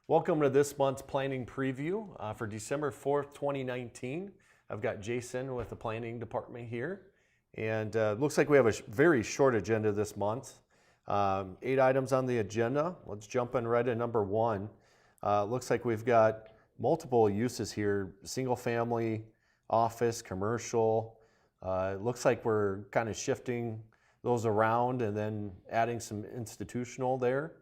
Welcome to this month's planning preview for December 4th, 2019. I've got Jason with the planning department here, and looks like we have a very short agenda this month. 8 items on the agenda. Let's jump in right at number 1. Looks like we've got multiple uses here: single family, office, commercial. It looks like we're kind of shifting those around and then adding some institutional there.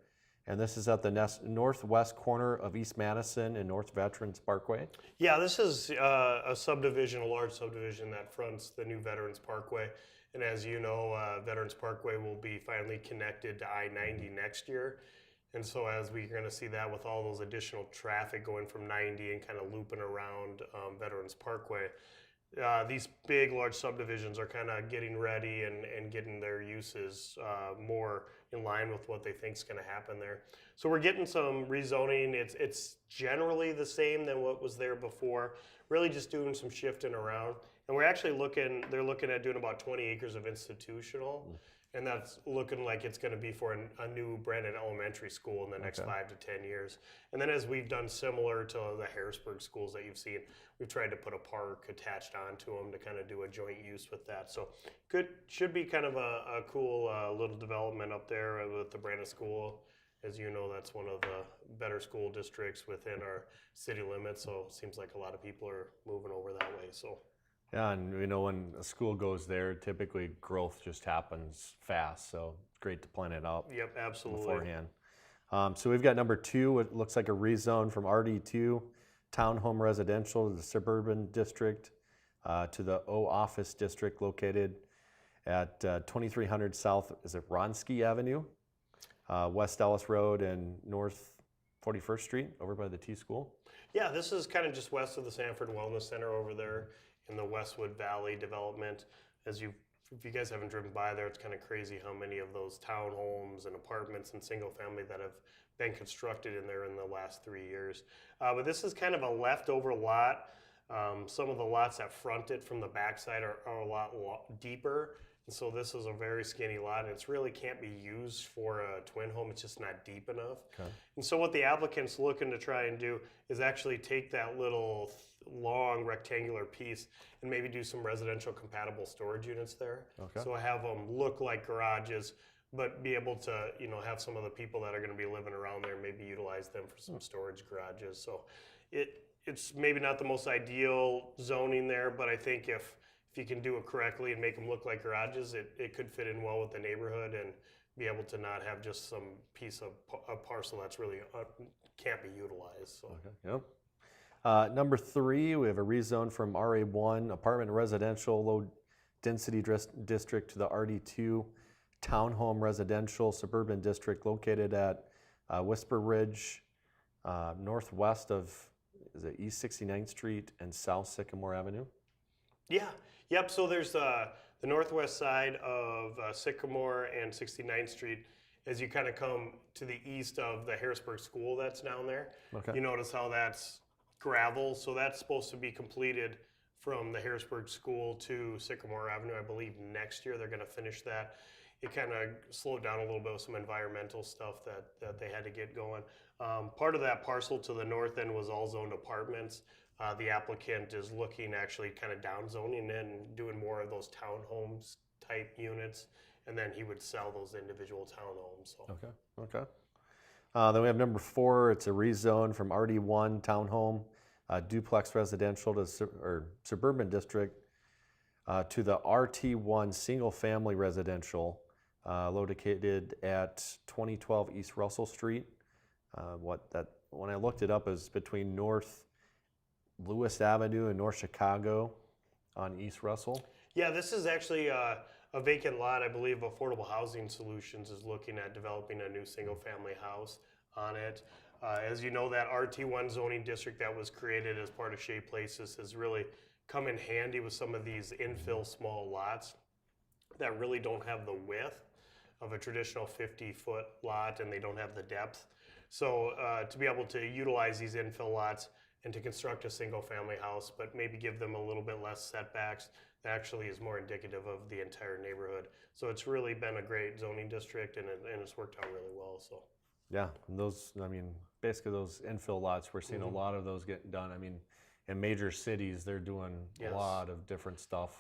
And this is at the northwest corner of East Madison and North Veterans Parkway. Yeah, this is a subdivision, a large subdivision that fronts the new Veterans Parkway. And as you know, Veterans Parkway will be finally connected to I-90 next year. And so as we're going to see that with all those additional traffic going from 90 and kind of looping around Veterans Parkway, these big, large subdivisions are kind of getting ready and getting their uses more in line with what they think is going to happen there. So we're getting some rezoning. It's generally the same than what was there before, really just doing some shifting around. And we're actually they're looking at doing about 20 acres of institutional. And that's looking like it's going to be for a new branded elementary school in the next 5 to 10 years. And then as we've done similar to the Harrisburg schools that you've seen, we've tried to put a park attached onto them to kind of do a joint use with that. So should be kind of a cool little development up there with the Brandon School. As you know, that's one of the better school districts within our city limits. So it seems like a lot of people are moving over that way. So. Yeah, and when a school goes there, typically growth just happens fast. So it's great to plan it out. Yep, absolutely. Beforehand. So we've got number 2. It looks like a rezone from RD2 townhome residential to the suburban district to the O office district located at 2300 South. Is it Ronsky Avenue, West Ellis Road, and North 41st Street over by the T School? Yeah, this is kind of just west of the Sanford Wellness Center over there in the Westwood Valley development. If you guys haven't driven by there, it's kind of crazy how many of those townhomes and apartments and single family that have been constructed in there in the last 3 years. But this is kind of a leftover lot. Some of the lots that front it from the backside are a lot deeper. And so this is a very skinny lot, and it really can't be used for a twin home. It's just not deep enough. Okay. And so what the applicant's looking to try and do is actually take that little long rectangular piece and maybe do some residential compatible storage units there. Okay. So have them look like garages, but be able to have some of the people that are going to be living around there maybe utilize them for some storage garages. So it's maybe not the most ideal zoning there, but I think if you can do it correctly and make them look like garages, it could fit in well with the neighborhood and be able to not have just some piece of a parcel that's really can't be utilized. So. Okay. Yep. Number 3, we have a rezone from RA1 apartment residential low density district to the RD2 townhome residential suburban district located at Whisper Ridge, northwest of East 69th Street and South Sycamore Avenue. Yeah. Yep. So there's the northwest side of Sycamore and 69th Street. As you kind of come to the east of the Harrisburg School that's down there, You notice how that's gravel. So that's supposed to be completed from the Harrisburg School to Sycamore Avenue. I believe next year they're going to finish that. It kind of slowed down a little bit with some environmental stuff that they had to get going. Part of that parcel to the north end was all zoned apartments. The applicant is looking actually kind of down zoning and doing more of those townhomes type units, and then he would sell those individual townhomes. So. Okay. Then we have number 4. It's a rezone from RD1 townhome duplex residential to suburban district to the RT1 single family residential located at 2012 East Russell Street. When I looked it up, is between North Lewis Avenue and North Chicago on East Russell. Yeah, this is actually a vacant lot. I believe Affordable Housing Solutions is looking at developing a new single-family house on it. As you know, that RT1 zoning district that was created as part of Shea Places has really come in handy with some of these infill small lots that really don't have the width of a traditional 50-foot lot, and they don't have the depth. So to be able to utilize these infill lots and to construct a single-family house, but maybe give them a little bit less setbacks, that actually is more indicative of the entire neighborhood. So it's really been a great zoning district, and it's worked out really well. So. Yeah, and those, basically those infill lots. We're seeing a lot of those getting done. I mean, in major cities, they're doing a lot of different stuff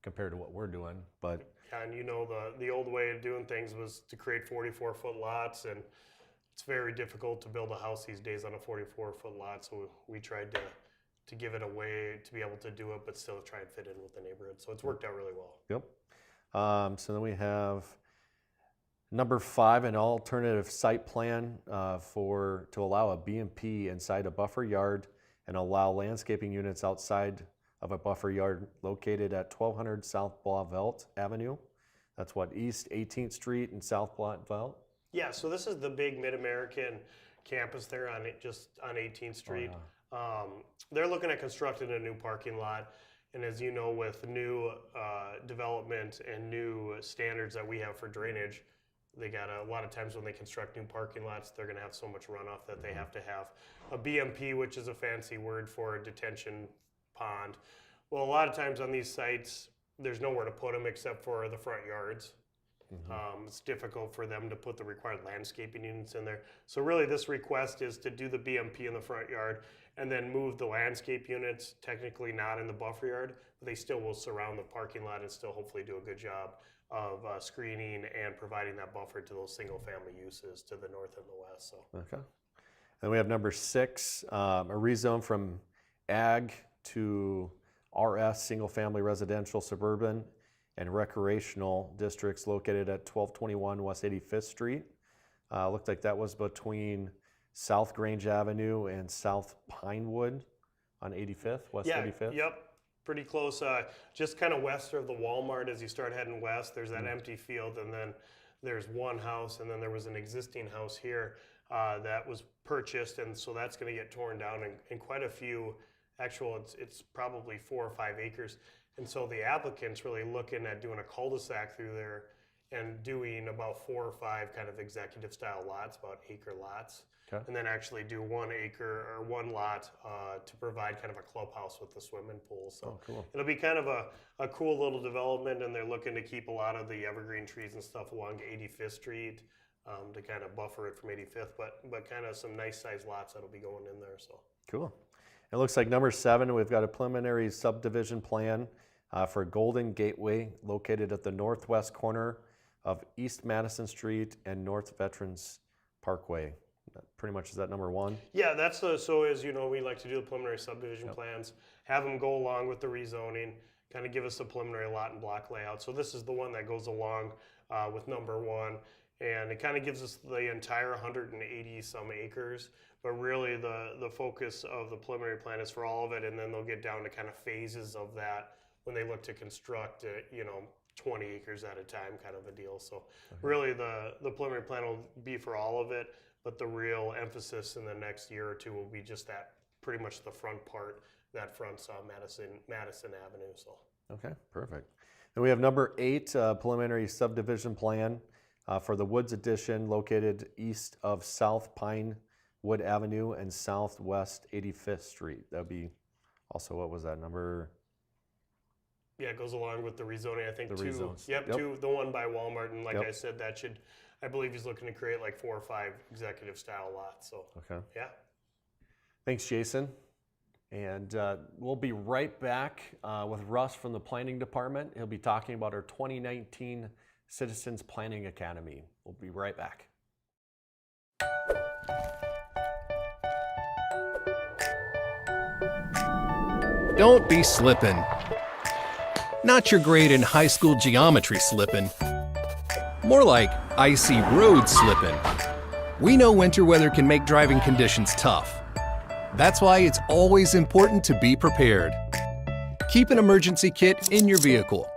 compared to what we're doing. But yeah, and you know, the old way of doing things was to create 44-foot lots, and it's very difficult to build a house these days on a 44-foot lot. So we tried to give it a way to be able to do it, but still try and fit in with the neighborhood. So it's worked out really well. Yep. So then we have number 5, an alternative site plan to allow a B&P inside a buffer yard and allow landscaping units outside of a buffer yard located at 1200 South Blauvelt Avenue. That's what, East 18th Street and South Blauvelt? Yeah, so this is the big Mid-American campus there on 18th Street. Oh, yeah. They're looking at constructing a new parking lot. And as you know, with new development and new standards that we have for drainage, they got a lot of times when they construct new parking lots, they're going to have so much runoff that they have to have a BMP, which is a fancy word for a detention pond. Well, a lot of times on these sites, there's nowhere to put them except for the front yards. It's difficult for them to put the required landscaping units in there. So really this request is to do the BMP in the front yard and then move the landscape units, technically not in the buffer yard, but they still will surround the parking lot and still hopefully do a good job of screening and providing that buffer to those single family uses to the north and the west. So. Okay. Then we have number 6, a rezone from ag to RS, single family residential, suburban, and recreational districts located at 1221 West 85th Street. Looked like that was between South Grange Avenue and South Pinewood on 85th, West 85th. Yep, pretty close. Just kind of west of the Walmart as you start heading west, there's that empty field, and then there's one house, and then there was an existing house here that was purchased, and so that's going to get torn down, and quite a few, it's probably 4 or 5 acres. And so the applicant's really looking at doing a cul-de-sac through there and doing about 4 or 5 kind of executive style lots, about acre lots. Okay. And then actually do 1 acre or 1 lot to provide kind of a clubhouse with the swimming pool. So cool. It'll be kind of a cool little development, and they're looking to keep a lot of the evergreen trees and stuff along 85th Street to kind of buffer it from 85th, but kind of some nice sized lots that'll be going in there. So Cool. It looks like number 7, we've got a preliminary subdivision plan for Golden Gateway located at the northwest corner of East Madison Street and North Veterans Parkway. Pretty much, is that number 1? Yeah, that's so as you know, we like to do the preliminary subdivision plans, have them go along with the rezoning, kind of give us a preliminary lot and block layout. So this is the one that goes along with number 1, and it kind of gives us the entire 180 some acres, but really the focus of the preliminary plan is for all of it, and then they'll get down to kind of phases of that when they look to construct 20 acres at a time kind of a deal. So really the preliminary plan will be for all of it, but the real emphasis in the next year or 2 will be just that pretty much the front part that fronts Madison Avenue. So Okay, perfect. Then we have number 8, preliminary subdivision plan for the Woods Addition located east of South Pinewood Avenue and Southwest 85th Street. That would be also, what was that, number? Yeah, it goes along with the rezoning, I think. The 2. rezones. Yep, Yep. 2, the one by Walmart, and like Yep. I said, that should, I believe he's looking to create like 4 or 5 executive style lots. So Okay. yeah. Thanks, Jason. And we'll be right back with Russ from the Planning Department. He'll be talking about our 2019 Citizens Planning Academy. We'll be right back. Don't be slippin'. Not your grade in high school geometry slippin'. More like icy road slippin'. We know winter weather can make driving conditions tough. That's why it's always important to be prepared. Keep an emergency kit in your vehicle.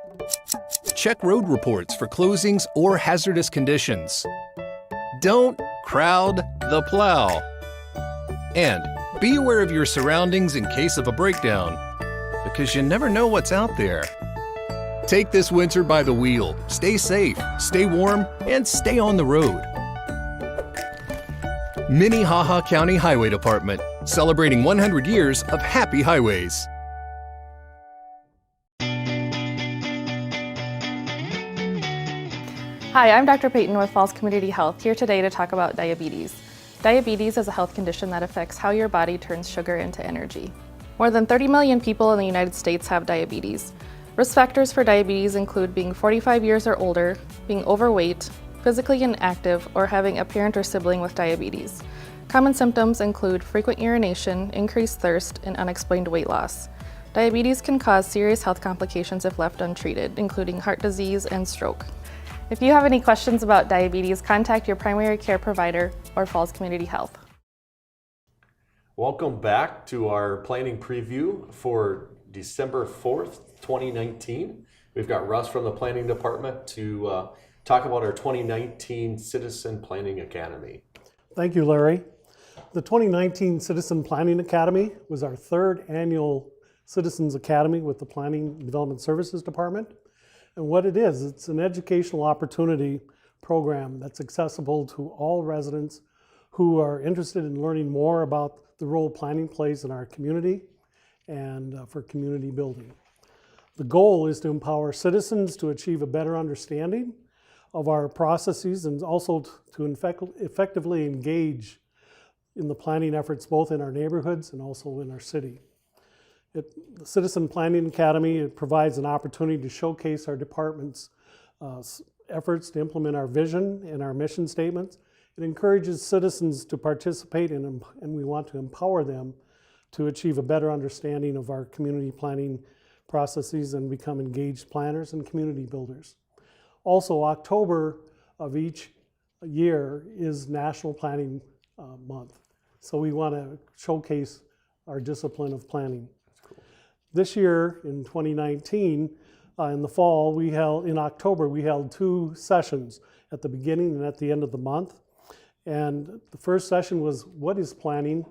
Check road reports for closings or hazardous conditions. Don't crowd the plow. And be aware of your surroundings in case of a breakdown, because you never know what's out there. Take this winter by the wheel. Stay safe, stay warm, and stay on the road. Minnehaha County Highway Department, celebrating 100 years of happy highways. Hi, I'm Dr. Peyton with Falls Community Health, here today to talk about diabetes. Diabetes is a health condition that affects how your body turns sugar into energy. More than 30 million people in the United States have diabetes. Risk factors for diabetes include being 45 years or older, being overweight, physically inactive, or having a parent or sibling with diabetes. Common symptoms include frequent urination, increased thirst, and unexplained weight loss. Diabetes can cause serious health complications if left untreated, including heart disease and stroke. If you have any questions about diabetes, contact your primary care provider or Falls Community Health. Welcome back to our planning preview for December 4th, 2019. We've got Russ from the Planning Department to talk about our 2019 Citizen Planning Academy. Thank you, Larry. The 2019 Citizen Planning Academy was our third annual Citizens Academy with the Planning and Development Services Department. And what it is, it's an educational opportunity program that's accessible to all residents who are interested in learning more about the role planning plays in our community and for community building. The goal is to empower citizens to achieve a better understanding of our processes and also to effectively engage in the planning efforts both in our neighborhoods and also in our city. The Citizen Planning Academy, it provides an opportunity to showcase our department's efforts to implement our vision and our mission statements. It encourages citizens to participate in, and we want to empower them to achieve a better understanding of our community planning processes and become engaged planners and community builders. Also, October of each year is National Planning Month. So we want to showcase our discipline of planning. This year, in 2019, in the fall, in October, we held 2 sessions at the beginning and at the end of the month. And the first session was, what is planning?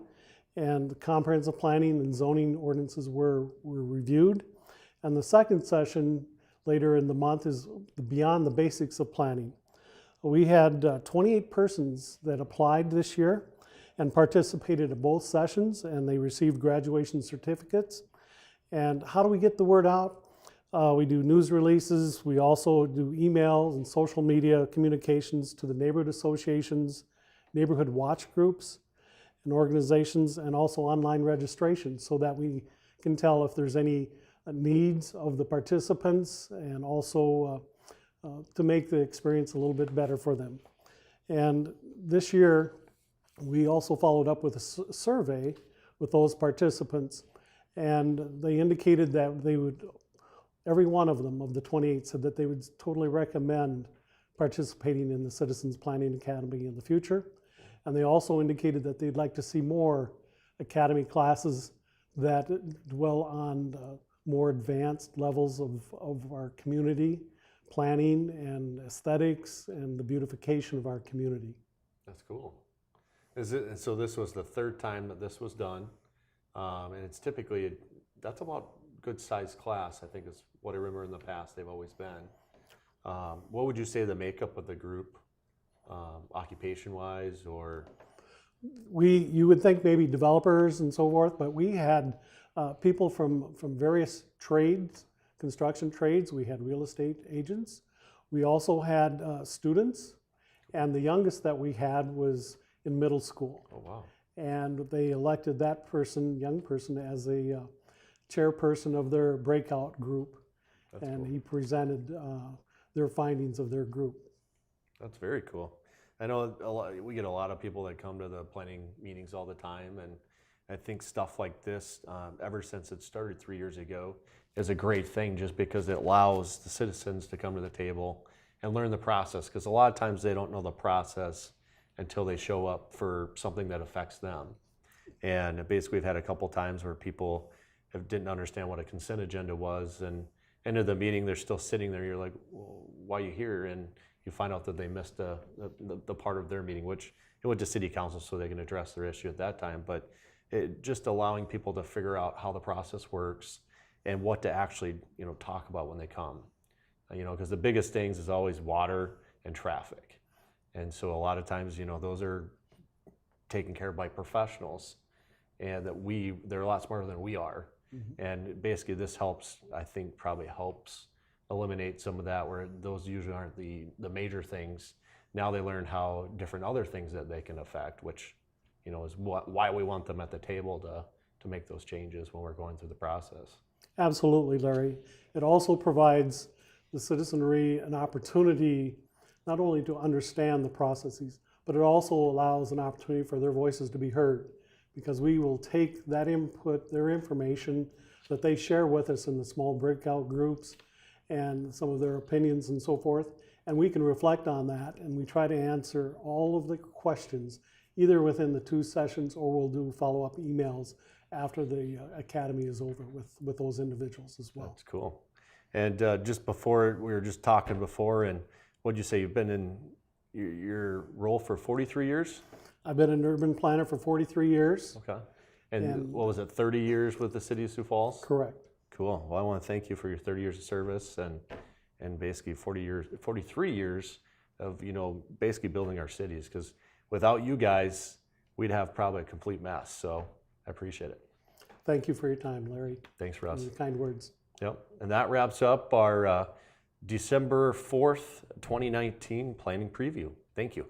And the comprehensive planning and zoning ordinances were reviewed. And the second session later in the month is beyond the basics of planning. We had 28 persons that applied this year and participated in both sessions, and they received graduation certificates. And how do we get the word out? We do news releases. We also do emails and social media communications to the neighborhood associations, neighborhood watch groups and organizations, and also online registration so that we can tell if there's any needs of the participants and also to make the experience a little bit better for them. And this year, we also followed up with a survey with those participants. And they indicated that they would, every one of them, of the 28, said that they would totally recommend participating in the Citizens Planning Academy in the future. And they also indicated that they'd like to see more academy classes that dwell on more advanced levels of our community planning and aesthetics and the beautification of our community. That's cool. So this was the third time that this was done. And it's typically, that's about good sized class, I think is what I remember in the past they've always been. What would you say the makeup of the group, occupation wise, or? You would think maybe developers and so forth, but we had people from various trades, construction trades. We had real estate agents. We also had students, and the youngest that we had was in middle school. Oh, wow. And they elected that person, young person, as a chairperson of their breakout group. That's and cool. He presented their findings of their group. That's very cool. I know we get a lot of people that come to the planning meetings all the time, and I think stuff like this, ever since it started 3 years ago, is a great thing just because it allows the citizens to come to the table and learn the process, because a lot of times they don't know the process until they show up for something that affects them. And basically we've had a couple times where people didn't understand what a consent agenda was, and end of the meeting they're still sitting there, you're like, well, why are you here? And you find out that they missed the part of their meeting, which it went to city council so they can address their issue at that time. But just allowing people to figure out how the process works and what to actually talk about when they come. Because the biggest things is always water and traffic. And so a lot of times, those are taken care of by professionals, and they're a lot smarter than we are. Mm-hmm. And basically this probably helps eliminate some of that, where those usually aren't the major things now they learn how different other things that they can affect, which, you know, is why we want them at the table to make those changes when we're going through the process. Absolutely, Larry. It also provides the citizenry an opportunity not only to understand the processes, but it also allows an opportunity for their voices to be heard, because we will take that input, their information that they share with us in the small breakout groups and some of their opinions and so forth, and we can reflect on that, and we try to answer all of the questions either within the 2 sessions, or we'll do follow-up emails after the academy is over with those individuals as well. That's cool. And just before, we were just talking before, and what'd you say, you've been in your role for 43 years? I've been an urban planner for 43 years. Okay. And what was it, 30 years with the city of Sioux Falls? Correct. Cool. Well, I want to thank you for your 30 years of service and basically 43 years of, you know, basically building our cities, because without you guys, we'd have probably a complete mess. So I appreciate it. Thank you for your time, Larry. Thanks, Russ. And your kind words. Yep. And that wraps up our December 4th, 2019 planning preview. Thank you.